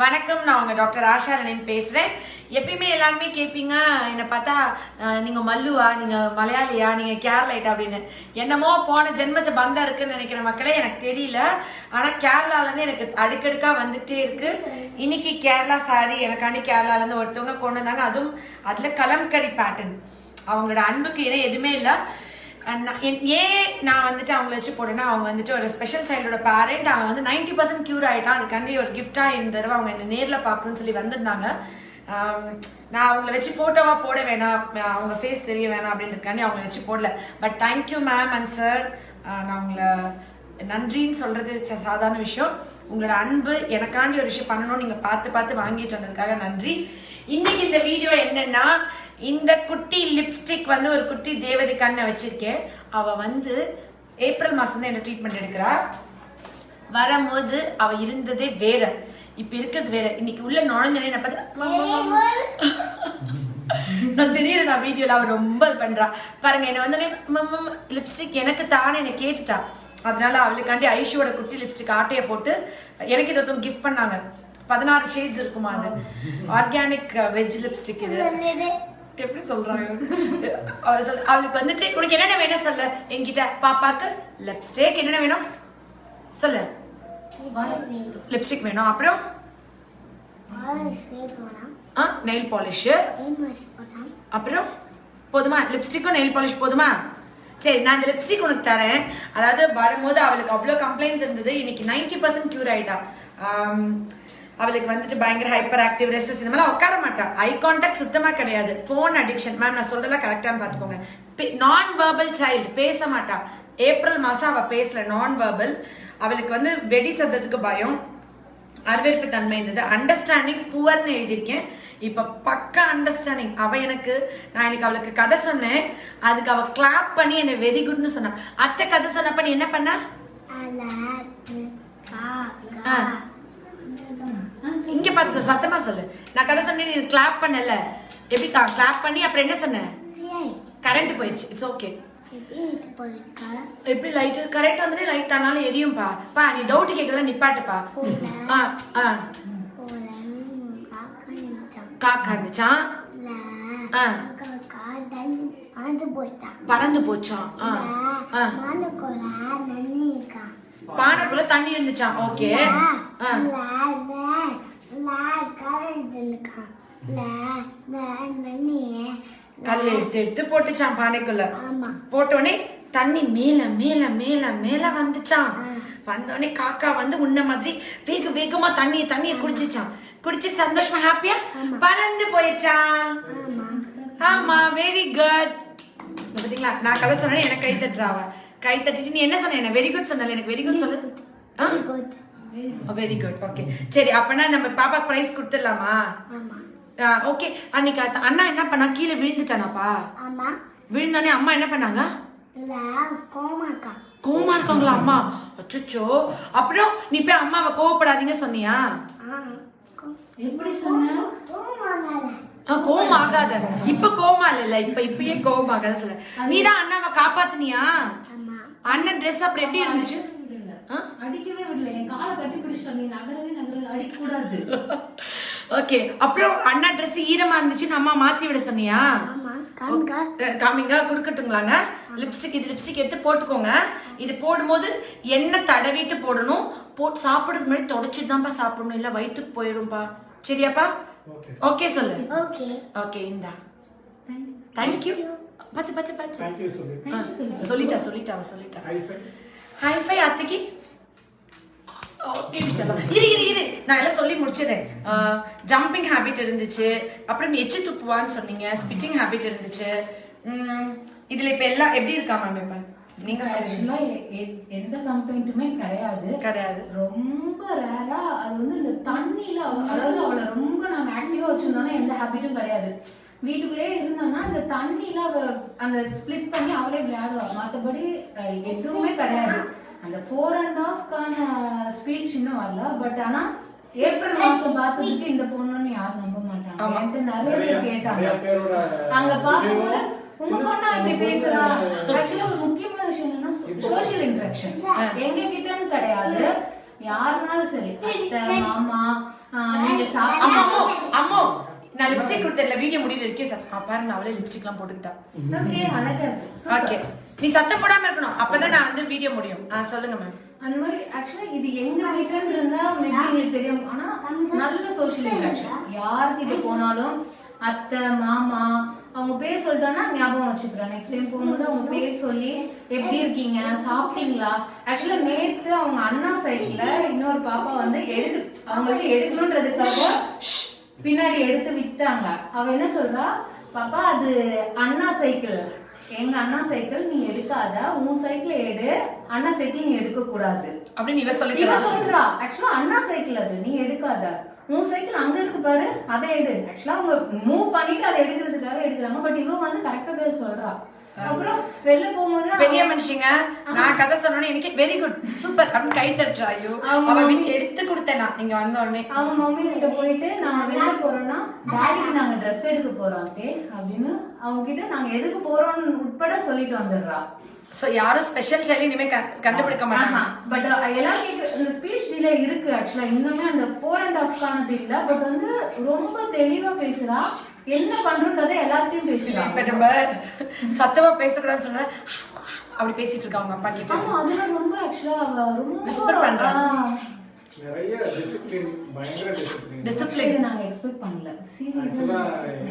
வணக்கம், நான் உங்க டாக்டர் ஆஷா ரணின் பேசுறேன். எப்பயுமே எல்லாருமே கேட்பீங்க, என்னை பார்த்தா நீங்க மல்லுவா, நீங்க மலையாளியா, நீங்க கேரளைட்டா அப்படின்னு. என்னமோ போன ஜென்மத்து பந்தம் இருக்குன்னு நினைக்கிற மக்களே எனக்கு தெரியல. ஆனா கேரளால இருந்து எனக்கு அடுக்கடுக்கா வந்துட்டே இருக்கு. இன்னைக்கு கேரளா சாரி எனக்காண்டி கேரளால இருந்து ஒருத்தவங்க கொண்டு வந்தாங்க. அதுவும் அதுல கலம்கரி பேட்டர்ன். அவங்களோட அன்புக்கு இணை எதுவுமே இல்லை. ஏன் நான் வந்துட்டு அவங்கள வச்சு போடுன்னா, அவங்க வந்துட்டு ஒரு ஸ்பெஷல் சைல்டோட பேரண்ட். அவன் வந்து 90% கியூர் ஆகிட்டான். அதுக்காண்டி ஒரு கிஃப்டா இந்த தடவை அவங்க என்ன நேரில் பார்க்கணும்னு சொல்லி வந்திருந்தாங்க. நான் அவங்கள வச்சு ஃபோட்டோவாக போட வேணாம், அவங்க ஃபேஸ் தெரிய வேணாம் அப்படின்றதுக்காண்டி அவங்கள வச்சு போடல. But thank you ma'am and sir. நான் உங்களை நன்றின்னு சொல்றது சாதாரண விஷயம். உங்களோட அன்பு எனக்காண்டி ஒரு விஷயம் பண்ணணும் நீங்கள் பார்த்து பார்த்து வாங்கிட்டு வந்ததுக்காக நன்றி. இன்னைக்கு இந்த வீடியோ என்னன்னா, இந்த குட்டி லிப்ஸ்டிக் வந்து ஒரு குட்டி தேவதை கண்ணை வச்சிருக்கேன். அவ வந்து ஏப்ரல் மாசம் தான் என்ன ட்ரீட்மெண்ட் எடுக்கிறா. வரும்போது அவ இருந்ததே வேற, இப்ப இருக்கிறது வேற. இன்னைக்கு உள்ள நுழைஞ்சனே நான் பார்த்து நான் தெரியல, நான் வீடியோல அவ ரொம்ப பண்றா பாருங்க. என்ன வந்து லிப்ஸ்டிக் எனக்கு தானே என்ன கேட்டுட்டா. அதனால அவளுக்காண்டி ஐஷுவோட குட்டி லிப்ஸ்டிக் ஆட்டையை போட்டு எனக்கு இதை ஒருத்தவங்க கிஃப்ட் பண்ணாங்க. 16 ஷேட்ஸ் இருக்குமா, அது ஆர்கானிக் வெஜ் லிப்ஸ்டிக். இது எப்படி சொல்றாங்க, அவளுக்கு வந்துட்டு உனக்கு என்னென்ன வேணும் சொல்லு என்கிட்ட. பாப்பாக்கு லிப்ஸ்டிக் என்னென்ன வேணும் சொல்லு. லிப்ஸ்டிக் வேணும், அப்புறம் நெயில் பாலிஷ், அப்புறம் போதுமா? லிப்ஸ்டிக்கும் நெயில் பாலிஷ் போதுமா? சரி, நான் இந்த லிப்ஸ்டிக் உனக்கு தரேன். அதாவது வரும்போது அவளுக்கு அவ்வளோ கம்ப்ளைண்ட்ஸ் இருந்தது. இன்னைக்கு 90% கியூர் ஆயிட்டா. அவளுக்கு வந்துட்டு பயங்கர ஹைப்பர் ஆக்டிவ், ரெஸ்ட்லெஸ், இந்த மாதிரி உட்கார மாட்டா. ஐ கான்டாக்ட் சுத்தமா கிடையாது. Phone addiction. மேம் நான் சொல்றதெல்லாம் கரெக்டான்னு பாத்துக்கோங்க. நான் வெர்பல் சைல்டு, பேச மாட்டா. ஏப்ரல் மாசம் அவ பேசல, நான் வெர்பல். அவளுக்கு வந்து வெடி சத்தத்துக்கு பயம், வரவேற்பு தன்மை இருந்தது. அண்டர்ஸ்டாண்டிங் புவர்னு எழுதியிருக்கேன். இப்ப பக்கா அண்டர்ஸ்டாண்டிங். அவ எனக்கு, நான் எனக்கு அவளுக்கு கதை சொன்னேன், அதுக்கு அவ கிளாப் பண்ணி என்ன வெரி குட்னு சொன்னா. அத்தை கதை சொன்னப்ப நீ என்ன பண்ண? இங்க பார்த்து சொல்லு, சத்தமா சொல்லு. நான் கதை சொன்னேன், நீ கிளாப் பண்ணல. எப்படி கிளாப் பண்ணி அப்புறம் என்ன சொன்ன? கரண்ட் போயிடுச்சு. It's okay. எப்படி லைட் கரெக்ட் வந்து லைட் தானாலும் எரியும்பா. பா நீ டவுட் கேட்கல, நிப்பாட்டுப்பா. காக்கா இருந்துச்சான், பறந்து போச்சான். பானைக்குள்ள தண்ணி இருந்துச்சான். ஓகே. கல் எடுத்து எடுத்து போட்டுச்சான் பானைக்குள்ள. போட்டோடனே தண்ணி மேல மேல மேல மேல வந்துச்சான். வந்தோடனே காக்கா வந்து உன்ன மாதிரி வேக வேகமா தண்ணிய குடிச்சிச்சான். குடிச்சு சந்தோஷமா ஹாப்பியா பறந்து போயிடுச்சான். ஆமா, வெரி குட். பாத்தீங்களா, நான் கதை சொன்னேன், எனக்கு கை தட்டுறாவ. கை தட்டிட்டு நீ என்ன சொன்ன? என்ன வெரி குட் சொன்னல. எனக்கு வெரி குட் சொல்லு. Very good. ஓகே சரி, அப்பனா நம்ம பாப்பாக்கு பிரைஸ் கொடுத்துடலாமா? ஓகே. அன்னைக்கு அண்ணா என்ன பண்ணா, கீழே விழுந்துட்டானாப்பா. விழுந்தானே அம்மா என்ன பண்ணாங்க? கோமா இருக்காங்களா அம்மா? அச்சோ. அப்புறம் நீ போய் அம்மாவை கோவப்படாதீங்க சொன்னியா? எப்படி சொன்ன? கோவம் ஆகாத. இப்ப கோவமா இல்ல, இப்பயே கோவம் ஆகாத சொல்ல. நீதான் அண்ணாவை காப்பாத்துனியா? அண்ணன் ட்ரெஸ் அப்புறம் எப்படி இருந்துச்சு? அடிக்கவே விடல, என் காலை கட்டி பிடிச்சிட்டாங்க. நீ நகரவே அடிக்க கூடாது. ஓகே. அப்புறம் அண்ணா ட்ரெஸ் ஈரமா இருந்துச்சுன்னு அம்மா மாத்தி விட சொன்னியா? காமிங்க, குடுக்கட்டுங்களாங்க. லிப்ஸ்டிக், இது லிப்ஸ்டிக் எடுத்து போட்டுக்கோங்க. இது போடும்போது எண்ணெய் தடவிட்டு போடணும். போட்டு சாப்பிடுறதுக்கு முன்னாடி தொடச்சிட்டு தான்ப்பா சாப்பிடணும், இல்ல வயிற்றுக்கு போயிரும்பா. சரியாப்பா? ஓகே சொல்லு. ஓகே இந்தா. தேங்க்யூ. சொல்லிட்டா. ஹைஃபை அத்தைக்கு. ஓகே சலோ. இரு நான் எல்லாம் சொல்லி முடிச்சிடுறேன். ஜம்பிங் ஹேபிட் இருந்துச்சு, அப்புறம் எச்சு துப்புவான்னு சொன்னீங்க, ஸ்பிட்டிங் ஹேபிட் இருந்துச்சு. இதுல இப்ப எல்லாம் எப்படி இருக்கா மேம்? இப்ப நீங்க எந்த கம்ப்ளைண்ட்டுமே கிடையாது. ரொம்ப ரேரா அது வந்து இந்த தண்ணியில, அதாவது அவளை ரொம்ப நாங்க ஆக்டிவா வச்சிருந்தோம்னா எந்த ஹேபிட்டும் கிடையாது. வீட்டுக்குள்ளே இருந்தோம்னா அந்த தண்ணியில அவ அந்த ஸ்பிளிட் பண்ணி அவளே விளையாடுவா. மற்றபடி எதுவுமே கிடையாது. அந்த 4.5 ஸ்பீச் இன்னும் வரல. பட் ஆனா ஏப்ரல் மாசம் பார்த்ததுக்கு இந்த பொண்ணுன்னு யாரும் நம்ப மாட்டாங்க. என்கிட்ட நிறைய பேர் கேட்டாங்க. அங்க பார்க்கும்போது உங்க பொண்ணா இப்படி பேசுறா. ஆக்சுவலா ஒரு முக்கியமான விஷயம் என்னன்னா, சோசியல் இன்டராக்ஷன் எங்க கிட்டன்னு கிடையாது. யாருனாலும் சரி, அத்தை மாமா நீ லிப்ஸ்டிக் கொடுத்தல வீடியோ முடியல இருக்கே சார் பாருங்க அவளே லிப்ஸ்டிக்லாம் போட்டுக்கிட்டா. ஓகே அழகா ஓகே நீ சத்தம் போடாம இருக்கணும் அப்பதான் நான் வந்து வீடியோ முடியும். சொல்லுங்க மேம். அந்த மாதிரி ஆக்சுவலா இது எங்க வீட்டுல இருந்தா மேபி உங்களுக்கு தெரியும். ஆனா நல்ல சோஷியல் இன்டராக்ஷன். யார்கிட்ட போனாலும் அத்தை மாமா அவங்க பேர் சொல்லிட்டோம்னா ஞாபகம் வச்சுக்கிறேன். நெக்ஸ்ட் டைம் போகும்போது அவங்க பேர் சொல்லி எப்படி இருக்கீங்க சாப்பிட்டீங்களா. ஆக்சுவலா நேத்து அவங்க அண்ணா சைட்ல இன்னொரு பாப்பா வந்து அவங்களுக்கு எடுக்கணும்ன்றதுக்காக பின்னாடி எடுத்து வித்தாங்க. அவ என்ன சொல்றா, பாப்பா அது அண்ணா சைக்கிள், எங்க அண்ணா சைக்கிள் நீ எடுக்காத, உன் சைக்கிள் எடு, அண்ணா சைக்கிள் நீ எடுக்க கூடாது அப்படின்னு இவ சொல்றா. ஆக்சுவலா அண்ணா சைக்கிள் அது நீ எடுக்காத, உன் சைக்கிள் அங்க இருக்கு பாரு அதை எடு. ஆக்சுவலா அவங்க மூவ் பண்ணிட்டு அதை எடுக்கிறதுக்காக எடுக்கிறாங்க. பட் இவ வந்து கரெக்டா பேர் சொல்றா. அப்புறம் வெளில போகும்போது பெரிய மனுஷங்க நான் கதை சொன்னோன்னே எனக்கு வெரி குட் சூப்பர் அப்படின்னு கை தட்டுறாயோ. அவ வீட்டு எடுத்து கொடுத்தேனா நீங்க வந்த உடனே அவங்க மம்மி கிட்ட போயிட்டு நாங்க வெளில போறோம்னா டாடிக்கு நாங்க ட்ரெஸ் எடுக்க போறோம் அப்படின்னு அவங்க கிட்ட நாங்க எதுக்கு போறோம்னு உட்பட சொல்லிட்டு வந்துடுறா. சோ யாரும் ஸ்பெஷல் சொல்லி இனிமே கண்டுபிடிக்க மாட்டாங்க. பட் எல்லாம் இந்த ஸ்பீச் டிலே இருக்கு. ஆக்சுவலா இன்னுமே அந்த 4.5 ஆனது இல்ல. பட் வந்து ரொம்ப தெளிவா பேசுறா. என்ன பண்றோன்றதை எல்லாத்தையும் பேசுறா. இப்ப நம்ம சத்தமா பேசக்கூடாதுன்னு சொன்னா அப்படி பேசிட்டு இருக்காங்க அப்பா கிட்ட. ஆமா அதுதான் ரொம்ப ஆக்சுவலா அவ ரொம்ப விஸ்பர் பண்றா. நிறைய டிசிப்ளின் நாங்க எக்ஸ்பெக்ட் பண்ணல. சீரியஸா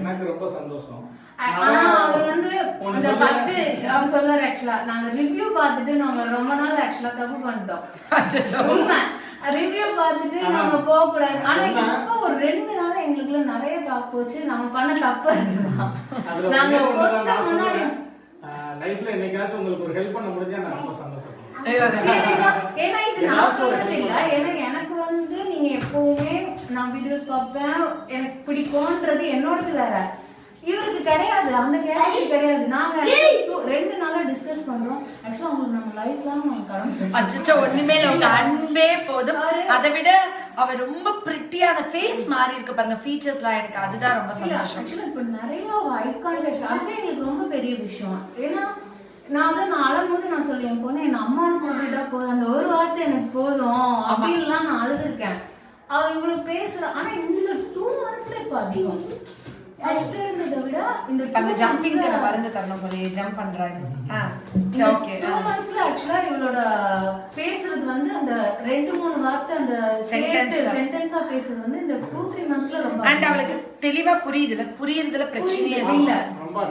எனக்கு ரொம்ப சந்தோஷம். ஆனா அவர் வந்து அந்த ஃபர்ஸ்ட் அவர் சொல்றாரு ஆக்சுவலா நாங்க ரிவ்யூ பார்த்துட்டு நாங்க ரொம்ப நாள் ஆக்சுவலா தப்பு பண்ணிட்டோம். உண்மை ரிவ்யூ பார்த்துட்டு நாங்க போக கூடாது. ஆனா இப்ப ஒரு 2 நாளா எங்களுக்குள்ள நிறைய டாக் போச்சு. நம்ம பண்ண தப்பு அதுதான். நாங்க கொஞ்சம் முன்னாடி லைஃப்ல என்னைக்காச்சும் உங்களுக்கு ஒரு ஹெல்ப் பண்ண முடிஞ்சா நான் ரொம்ப சந்தோஷப்படுறேன். ஏன்னா இது நான் சொல்றது இல்ல. ஏன்னா எனக்கு வந்து நீங்க எப்பவுமே நான் வீடியோஸ் பார்ப்பேன் எனக்கு பிடிக்கும்ன்றது என்னோடது வேற. இவருக்கு கிடையாது, அந்த கேரக்டர் கிடையாது. நாங்க 2 நாளா டிஸ்கஸ் பண்றோம். ஆக்சுவலா உங்களுக்கு நம்ம லைஃப் லாங் நாங்க கடமை. அச்சச்சோ ஒண்ணுமே இல்ல, உங்க அன்பே போதும். அதை விட அவ ரொம்ப பிரிட்டியா அந்த ஃபேஸ் மாறி இருக்கு பாருங்க, ஃபீச்சர்ஸ்லாம் எனக்கு அதுதான் ரொம்ப சந்தோஷம். ஆக்சுவலா இப்ப நிறைய ஐ கான்டாக்ட் அது எங்களுக்கு ரொம்ப பெரிய விஷயம். ஏன்னா நான் அழும்போது நான் சொல்லி என் பொண்ணு என் அம்மானு கூப்பிட்டா போதும், அந்த ஒரு வார்த்தை எனக்கு போதும் அப்படின்லாம் நான் அழுதுருக்கேன். அவ இவ்வளவு பேசுறா. ஆனா இந்த 2 monthsல இப்ப அதிகம் அந்த ஜம்பிங் மருந்து தரணும் போல ஜம்ப் பண்றாங்க. ஓகே 2 monthsல ஆக்சுவலா இவளோட பேசுறது வந்து அந்த 2-3 வார்த்தை அந்த சென்டென்ஸா பேசுறது வந்து இந்த 2-3 monthsல ரொம்ப அண்ட் அவளுக்கு தெளிவா புரியுறதுல பிரச்சனையே இல்ல. ரொம்ப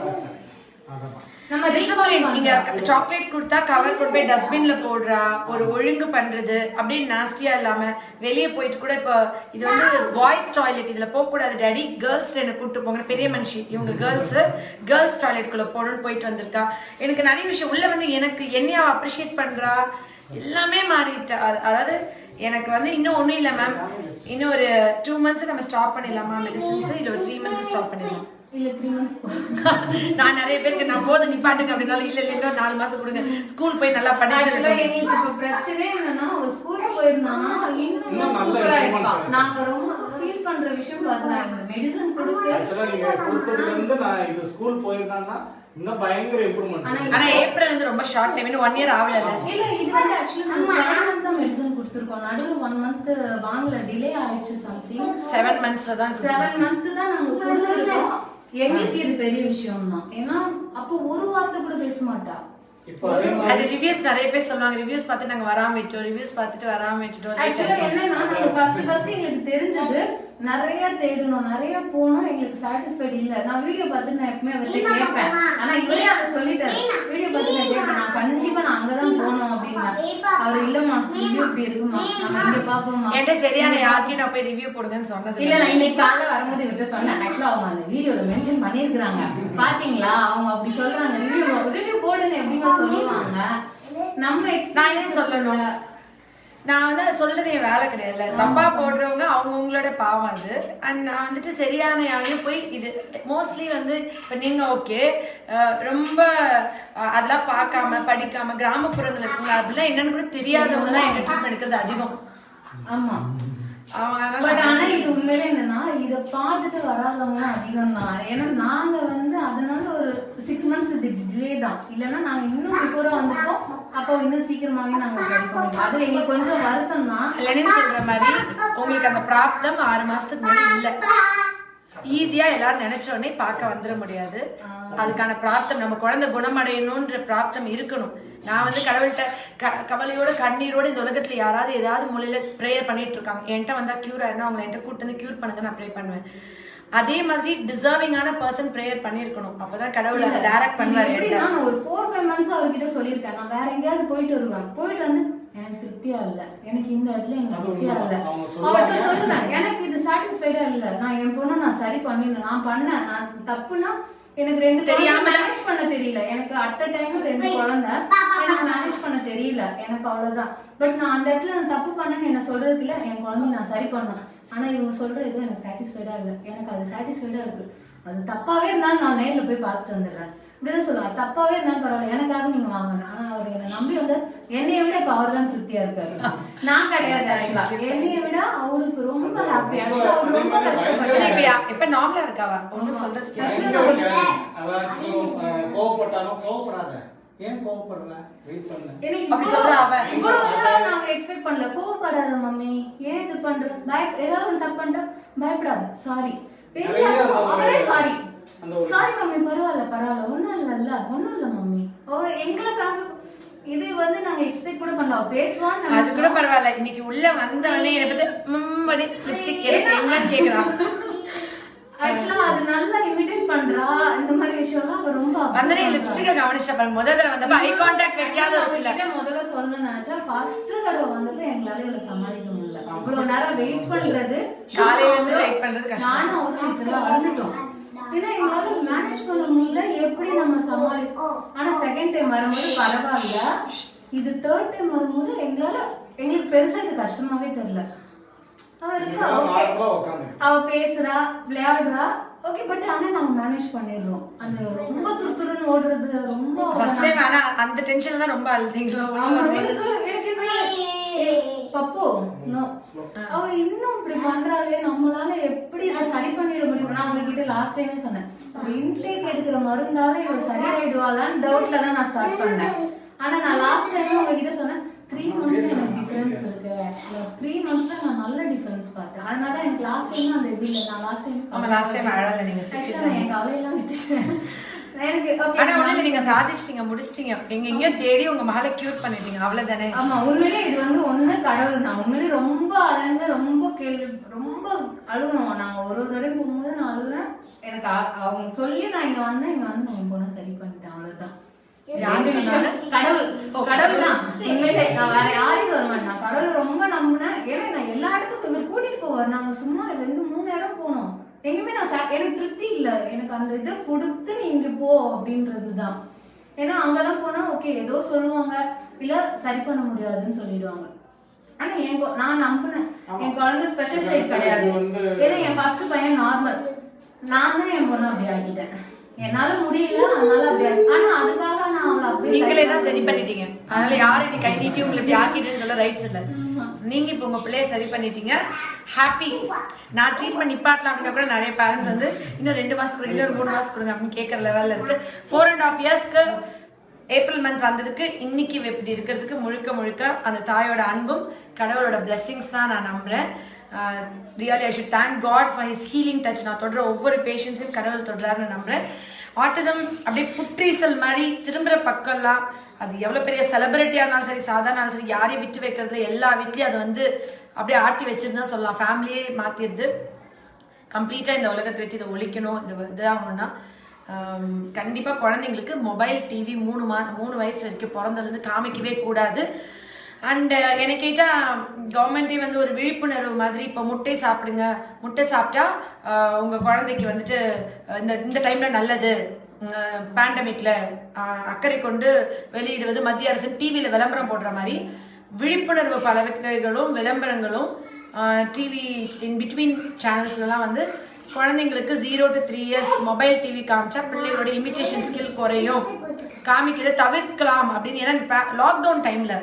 நம்ம டிசிப்ளின். நீங்க சாக்லேட் கொடுத்தா கவர் கொண்டு போய் டஸ்ட்பின்ல போடுறா, ஒரு ஒழுங்கு பண்றது அப்படின்னு நாஸ்டியா இல்லாம வெளியே போயிட்டு கூட. இப்போ இது வந்து பாய்ஸ் டாய்லெட், இதுல போக கூடாது டாடி, கேர்ள்ஸ் என்ன கூப்பிட்டு போங்க. பெரிய மனுஷி இவங்க கேர்ள்ஸ் டாய்லெட் குள்ள போகணும்னு போயிட்டு வந்திருக்கா. எனக்கு நிறைய விஷயம் உள்ள வந்து எனக்கு என்னையா அப்ரிஷியேட் பண்றா, எல்லாமே மாறிட்டா. அதாவது எனக்கு வந்து இன்னும் ஒண்ணும் இல்லை மேம், இன்னும் ஒரு 2 months நம்ம ஸ்டாப் பண்ணிடலாமா மெடிசன்ஸ், இல்லை ஒரு 3 months ஸ்டாப் பண்ணிடலாம். இல்ல 3 months நான் நிறைய பேருக்கு நான் போதும் நிப்பாட்டுங்க அப்படின்னாலும் இல்ல இன்னும் 4 மாசம் கொடுங்க, ஸ்கூல் போய் நல்லா படிச்சு. எங்களுக்கு இப்ப பிரச்சனை என்னன்னா அவ ஸ்கூலுக்கு போயிருந்தானா இன்னும் சூப்பரா இருப்பா. நாங்க ரொம்ப ஃபீல் பண்ற விஷயம் பார்த்தா இந்த மெடிசன் கொடுத்து ஆக்சுவலா நீங்க கொடுத்ததுல இருந்து நான் இது ஸ்கூல் போயிருந்தானா இன்னும் பயங்கர இம்ப்ரூவ்மென்ட். ஆனா ஏப்ரல் வந்து ரொம்ப ஷார்ட் டைம், இன்னும் 1 year ஆகல. இல்ல இது வந்து एक्चुअली நம்ம 7 month தான் மெடிசன் கொடுத்திருக்கோம். நடுவுல 1 month வாங்கல, டிலே ஆயிடுச்சு சம்திங். 7 monthsல தான் 7 month தான் நாங்க கொடுத்திருக்கோம். எங்களுக்கு இது பெரிய விஷயம் தான். ஏன்னா அப்போ ஒரு வார்த்தை கூட பேச மாட்டா. அது ரிவ்யூஸ் நிறைய பேர் சொல்லுவாங்க, ரிவ்யூஸ் பார்த்து நாங்க வராம விட்டோம், ரிவ்யூஸ் பார்த்துட்டு வராம விட்டுட்டோம். ஆக்சுவலா என்னன்னா நாங்க ஃபர்ஸ்ட் எங்களுக்கு தெரிஞ்சது நிறைய தேடணும், நிறைய போனோம், எங்களுக்கு சாட்டிஸ்ஃபைட் இல்ல. நான் வீடியோ பார்த்து நான் எப்பவுமே அவர்கிட்ட கேட்பேன். ஆனா இவரே அதை சொல்லிட்டாரு, வீடியோ பார்த்து நான் கேட்பேன், நான் கண்டிப்பா நான் அங்கதான் போனோம் அப்படின்னா. அவர் இல்லம்மா ரிவ்யூ இப்படி இருக்குமா, நம்ம இங்க பாப்போமா. என்கிட்ட சரியான யாருக்கும் நான் போய் ரிவ்யூ போடுங்கன்னு சொன்னது இல்ல. நான் இன்னைக்கு காலைல வரும்போது இவர்கிட்ட சொன்னேன். ஆக்சுவலா அவங்க அந்த வீடியோல மென்ஷன் பண்ணிருக்காங்க, பாத்தீங்களா அவங்க அப்படி சொல்றாங்க, ரிவ்யூ போடுன்னு எப்படிங்க சொல்லுவாங்க. நம்ம நான் ஏன் சொல்லணும், நான் வந்து சொல்றது என் வேலை கிடையாது. தப்பா போடுறவங்க அவங்கவுங்களோட பாவம் அது. அண்ட் நான் வந்துட்டு சரியான யாரையும் போய் இது மோஸ்ட்லி வந்து இப்போ நீங்க ஓகே ரொம்ப அதெல்லாம் பார்க்காம படிக்காம கிராமப்புறங்கள் இருக்குங்க, அதெல்லாம் என்னன்னு கூட தெரியாதவங்க தான் எங்க ட்ரீட்மெண்ட் எடுக்கிறது அதிகம். ஆமா. பட் ஆனா இது உண்மையில என்னன்னா இத பார்த்துட்டு வராதவங்க அதிகம் தான். ஏன்னா நாங்க வந்து அதனால ஒரு 6 months டிலே தான். இல்லன்னா நாங்க இன்னும் பிஃபோரா வந்துட்டோம். அப்போ இன்னும் சீக்கிரமாவே நாங்க படிப்போம். அது எங்களுக்கு கொஞ்சம் வருத்தம் தான். இல்லைன்னு சொல்ற மாதிரி உங்களுக்கு அந்த பிராப்தம் 6 மாசத்துக்கு முன்னாடி இல்ல. ஈஸியா எல்லாரும் நினைச்ச உடனே பார்க்க வந்துட முடியாது. அதுக்கான பிராப்தம் நம்ம குழந்தை குணமடையணும்ன்ற பிராப்தம் இருக்கணும். நான் வந்து கடவுள்கிட்ட கவலையோட கண்ணீரோட இந்த உலகத்துல யாராவது ஏதாவது மூலையில ப்ரேயர் பண்ணிட்டு இருக்காங்க, என்கிட்ட வந்தா கியூர் ஆயிடும், அவங்க என்கிட்ட கூட்டு வந்து கியூர் பண்ணுங்க நான் ப்ரே பண்ணுவேன். அதே மாதிரி டிசர்விங்கான பர்சன் ப்ரேயர் பண்ணிருக்கணும். அப்பதான் கடவுள் அதை டைரக்ட் பண்ணுவாரு. நான் ஒரு 4-5 months அவர்கிட்ட சொல்லியிருக்கேன், நான் வேற எங்கேயாவது போயிட்டு வருவேன், போயிட்டு வந்து எனக்கு திருப்தியா இல்ல, எனக்கு இந்த இடத்துல எனக்கு திருப்தியா இல்ல, அவர்கிட்ட சொல்லுவேன் எனக்கு இது சாட்டிஸ்ஃபைடா இல்ல, நான் என் பொண்ணு நான் சரி பண்ணிடணும், நான் பண்ணேன், நான் தப்புனா எனக்கு 2 தெரியாம மேனேஜ் பண்ண தெரியல, எனக்கு அட் அ டைம் 2 குழந்தை எனக்கு மேனேஜ் பண்ண தெரியல, எனக்கு அவ்வளவுதான். பட் நான் அந்த இடத்துல நான் தப்பு பண்ணேன்னு என்ன சொல்றதுக்கு இல்ல, என் குழந்தைய நான் சரி பண்ணேன். ஆனா இவங்க சொல்ற எதுவும் எனக்கு சாட்டிஸ்ஃபைடா இல்ல, எனக்கு அது சாட்டிஸ்ஃபைடா இருக்கு, அது தப்பாவே இருந்தாலும் நான் நேர்ல போய் பார்த்துட்டு வந்துடுறேன், இப்படிதான் சொல்லுவேன். தப்பாவே இருந்தாலும் பரவாயில்ல, எனக்காக நீங்க வாங்கணும். ஆனா அவர் என்னை நம்பி வந்து என்னைய விட இப்ப அவர் தான் திருப்தியா இருக்காரு, நான் கிடையாது. என்னைய விட அவருக்கு ரொம்ப ஹாப்பி. அவர் ரொம்ப கஷ்டப்பட்டாரு. இப்ப நார்மலா இருக்காவா? ஒன்னும் சொல்றதுக்கு கோவப்பட்டாலும் கோவப்படாத, ஏன் கோவப்படுற, வெயிட் பண்ணு. நாங்க எக்ஸ்பெக்ட் பண்ணல. கோவப்படாத மம்மி, ஏன் இது பண்ற, ஏதாவது ஒரு தப்பு பண்ணிட்டா பயப்படாது, சாரி, அவளே சாரி சாரி மம்மி, பரவாயில்ல பரவாயில்ல, ஒண்ணும் இல்ல மம்மி. எங்களுக்காக இது வந்து நாங்க எக்ஸ்பெக்ட் கூட பண்ணல. பேசுவான்னு அது கூட பரவாயில்ல. இன்னைக்கு உள்ள வந்தவனே என்ன பத்தி லிப்ஸ்டிக் என்னன்னு கேக்குறான். ஆக்சுவலா அது நல்லா இமிடேட் பண்றா, இந்த மாதிரி விஷயம்லாம் அவ ரொம்ப வந்தனே லிப்ஸ்டிக்க கவனிச்சா பாருங்க. முதல்ல வந்தப்ப ஐ கான்டாக்ட் வைக்காத இல்ல, முதல்ல சொல்லணும்னு நினைச்சா ஃபர்ஸ்ட் தடவை வந்தப்ப எங்களால இவளை சமாளிக்க முடியல. இவ்வளவு நேரம் வெயிட் பண்றது, காலையில இருந்து வெயிட் பண்றது கஷ்டம். நானும் அவரும் வந்துட்டோம். ஏன்னா எங்களால மேனேஜ் பண்ண முடியல, எப்படி நம்ம சமாளிப்போம். ஆனா செகண்ட் டைம் வரும்போது பரவாயில்ல, இது தேர்ட் டைம் வரும்போது எங்களுக்கு பெருசா இது கஷ்டமாவே தெரியல. அவ பேசுறா, விளையாடுறா, ஓகே, பட் ஆனா நாங்க மேனேஜ் பண்ணிடுறோம். அந்த ரொம்ப துருத்துருன்னு ஓடுறது ரொம்ப ஃபர்ஸ்ட் டைம். ஆனா அந்த டென்ஷன்ல தான் ரொம்ப அழுதீங்களா? பப்போ நோ, அவ இன்னும் இப்படி பண்றாளே, நம்மளால எப்படி இதை சரி பண்ணிட முடியும்? நான் உங்ககிட்ட லாஸ்ட் டைமே சொன்னேன், இன்டேக் எடுக்கிற மருந்தால இவ சரியாயிடுவாளான்னு டவுட்ல தான் நான் ஸ்டார்ட் பண்ணேன். ஆனா நான் லாஸ்ட் டைம் உங்ககிட்ட சொன்னேன் 3 months எனக்கு டிஃபரன்ஸ் இருக்கு. 3 monthsல நான் நல்ல டிஃபரன்ஸ் பார்த்தேன். அதனால எனக்கு லாஸ்ட் டைம் அந்த இது இல்ல. நான் லாஸ்ட் டைம் அழல நீங்க சிரிச்சிட்டீங்க. எனக்கு அவையெல்லாம் விட்டுட்டேன். எனக்கு ஓகே, ஆனா ஒண்ணு நீங்க சாதிச்சிட்டீங்க, முடிச்சிட்டீங்க. எங்கெங்கயோ தேடி உங்க மகளை கியூர் பண்ணிட்டீங்க, அவ்வளவுதானே? ஆமா, உண்மையிலே இது வந்து ஒண்ணு கடவுள். நான் உண்மையிலே ரொம்ப அழந்து ரொம்ப அழுவோம். நாங்க ஒரு தடவை போகும்போது நான் அழுவேன். எனக்கு அவங்க சொல்லி நான் இங்க வந்து நான் என் பொண்ணை சரி பண்ணிட்டேன், அவ்வளவுதான். கடவுள் தான் உண்மையிலே. நான் வேற யாரையும் சொல்ல மாட்டேன், நான் கடவுளை ரொம்ப நம்பினேன். ஏன்னா நான் எல்லா இடத்துக்கும் இவர் கூட்டிட்டு போவார். நாங்க சும்மா 2-3 இடம் போனோம், எங்குமே நான் எனக்கு திருப்தி இல்ல. எனக்கு அந்த இதை கொடுத்து நீ இங்க போ அப்படின்றதுதான். ஏன்னா அங்கெல்லாம் போனா ஓகே ஏதோ சொல்லுவாங்க, இல்ல சரி பண்ண முடியாதுன்னு சொல்லிடுவாங்க. ஆனா நான் நம்பினேன் என் குழந்தை ஸ்பெஷல் சைல்ட் கிடையாது. ஏன்னா என் ஃபர்ஸ்ட் பையன் நார்மல், நான் தான் என் பொண்ணு அப்படி ஆக்கிட்டேன். என்னால முடியல, அதனால அப்படி. ஆனா அதுக்காக நான் அவளை அப்படி நீங்களே தான் சரி பண்ணிட்டீங்க. அதனால யாரும் நீ கை நீட்டி உங்களுக்கு ஆக்கிட்டுன்னு சொல்ல ரைட்ஸ் இல்ல. நீங்க இப்ப உங்க பிள்ளைய சரி பண்ணிட்டீங்க, ஹாப்பி. நான் ட்ரீட்மெண்ட் நிப்பாட்டலாம் அப்படின்னா கூட நிறைய பேரண்ட்ஸ் வந்து இன்னும் 2 மாசம் கொடுங்க, இன்னொரு 3 மாசம் கொடுங்க அப்படின்னு கேட்கற லெவல்ல இருக்கு. 4.5 yearsக்கு ஏப்ரல் மந்த் வந்ததுக்கு இன்னைக்கு இப்படி இருக்கிறதுக்கு முழுக்க அந்த தாயோட அன்பும் கடவுளோட பிளெஸிங்ஸ் தான் நான் நம்புறேன். Really I should thank God for his healing touch. நான் தொடுற ஒவ்வொரு பேஷண்ட்ஸையும் கடவுள் தொடுறாருன்னு நம்புறேன். ஆட்டிசம் அப்படியே புற்றீசல் மாதிரி திரும்புற பக்கம்லாம், அது எவ்வளவு பெரிய செலிபிரிட்டியா இருந்தாலும் சரி, சாதாரண சரி, யாரையும் விட்டு வைக்கிறது எல்லா வீட்லயும் அதை வந்து அப்படியே ஆட்டி வச்சிருந்தா சொல்லலாம். ஃபேமிலியே மாத்திருது கம்ப்ளீட்டா. இந்த உலகத்தை விட்டு இதை ஒழிக்கணும், இந்த இதாகணும்னா கண்டிப்பா குழந்தைங்களுக்கு மொபைல் டிவி 3 வயசு வரைக்கும் பிறந்தது காமிக்கவே கூடாது. அண்ட் என்னை கேட்டா கவர்மெண்டே வந்து ஒரு விழிப்புணர்வு மாதிரி, இப்போ முட்டை சாப்பிடுங்க, முட்டை சாப்பிட்டா உங்க குழந்தைக்கு வந்துட்டு இந்த டைம்ல நல்லது, பேண்டமிக்ல அக்கறை கொண்டு வெளியிடுவது மத்திய அரசு டிவியில விளம்பரம் போடுற மாதிரி விழிப்புணர்வு பலகைகளும் விளம்பரங்களும் டிவி இன் பிட்வீன் சேனல்ஸ்லாம் வந்து குழந்தைங்களுக்கு 0 to 3 years மொபைல் டிவி காமிச்சா பிள்ளைகளோட இமிட்டேஷன் ஸ்கில் குறையும், காமிக்கிறத தவிர்க்கலாம் அப்படின்னு. ஏன்னா இந்த லாக்டவுன் டைம்ல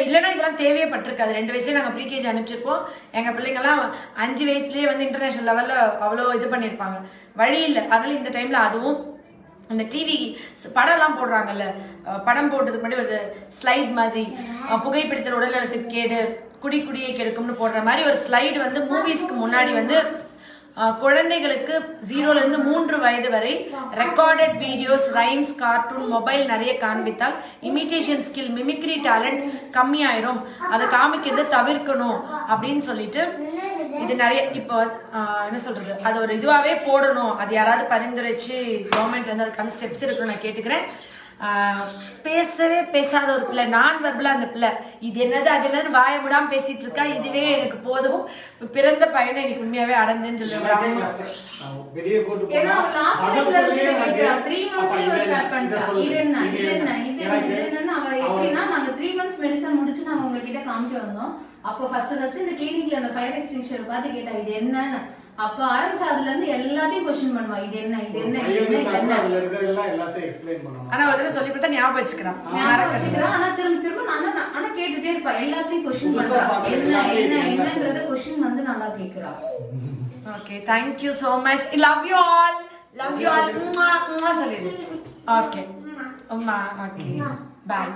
இல்லைன்னா இதெல்லாம் தேவையே பட்டிருக்காது. 2 வயசுலேயே நாங்கள் ப்ரீகேஜி அனுப்பிச்சிருப்போம். எங்கள் பிள்ளைங்கள்லாம் 5 வயசுலேயே வந்து இன்டர்நேஷனல் லெவலில் அவ்வளோ இது பண்ணியிருப்பாங்க. வழி இல்லை. அதனால இந்த டைமில் அதுவும் இந்த டிவி படம்லாம் போடுறாங்கல்ல, படம் போட்டதுக்கு முன்னாடி ஒரு ஸ்லைட் மாதிரி புகைப்பிடித்தல் உடல் நலத்துக்கு கேடு, குடியை கெடுக்கும்னு போடுற மாதிரி ஒரு ஸ்லைடு வந்து மூவிஸ்க்கு முன்னாடி வந்து குழந்தைகளுக்கு 0ல இருந்து 3 வயது வரை recorded videos, rhymes, cartoon, mobile நிறைய காண்பித்தால் இமிடேஷன் ஸ்கில், மிமிக்ரி டேலண்ட் கம்மியாயிரும், அதை காமிக்கிறத தவிர்க்கணும் அப்படின்னு சொல்லிட்டு இது நிறைய இப்போ என்ன சொல்றது, அது ஒரு இதுவாவே போடணும். அது யாராவது பரிந்துரைச்சு கவர்மெண்ட்ல இருந்து அதுக்கான ஸ்டெப்ஸ் எடுக்கணும் நான் கேட்டுக்கிறேன். பேசவே பேசாத ஒரு பிள்ளை, நான் வெர்பலா அந்த பிள்ளை இது என்னது அது என்னது வாய விடாம பேசிட்டு இருக்கா, இதுவே எனக்கு போதும், பிறந்த பையனை எனக்கு உண்மையாவே அடைஞ்சேன்னு சொல்லுவாங்க. வெளியே போட்டு ஏன்னா லாஸ்ட் டைம்ல இருந்து கேக்குறா 3 மந்த்ஸ்ல ஸ்டார்ட் பண்ணிட்டா. இது என்ன அவ எப்படின்னா நாங்க 3 மந்த்ஸ் மெடிசன் முடிச்சு நாங்க உங்ககிட்ட காமிக்க வந்தோம். அப்போ ஃபர்ஸ்ட் இந்த கிளினிக்ல அந்த ஃபயர் எக்ஸ்டிங்ஷர் பார்த்து கேட்டா இது என்னன்னு. அப்ப ஆரம்பிச்சு அதுல இருந்து எல்லாத்தையும் क्वेश्चन பண்ணுவா, இது என்ன இது என்ன இது என்ன அதுல இருக்கிறதெல்லாம் எல்லாத்தையும் எக்ஸ்பிளைன் பண்ணுவாங்க. ஆனா ஒரு தடவை சொல்லி கொடுத்தா ஞாபகம் வச்சுக்கிறான். ஆனா திரும்ப ஆனா கேட்டுட்டே இருப்பா, எல்லாத்தையும் क्वेश्चन பண்றா, என்ன என்ன என்னங்கறத क्वेश्चन வந்து நல்லா கேக்குறா. Okay, thank you so much. I love you all. Love you all. Mwah, mwah, சொல்லிடு. Okay. Amma, okay. Bye.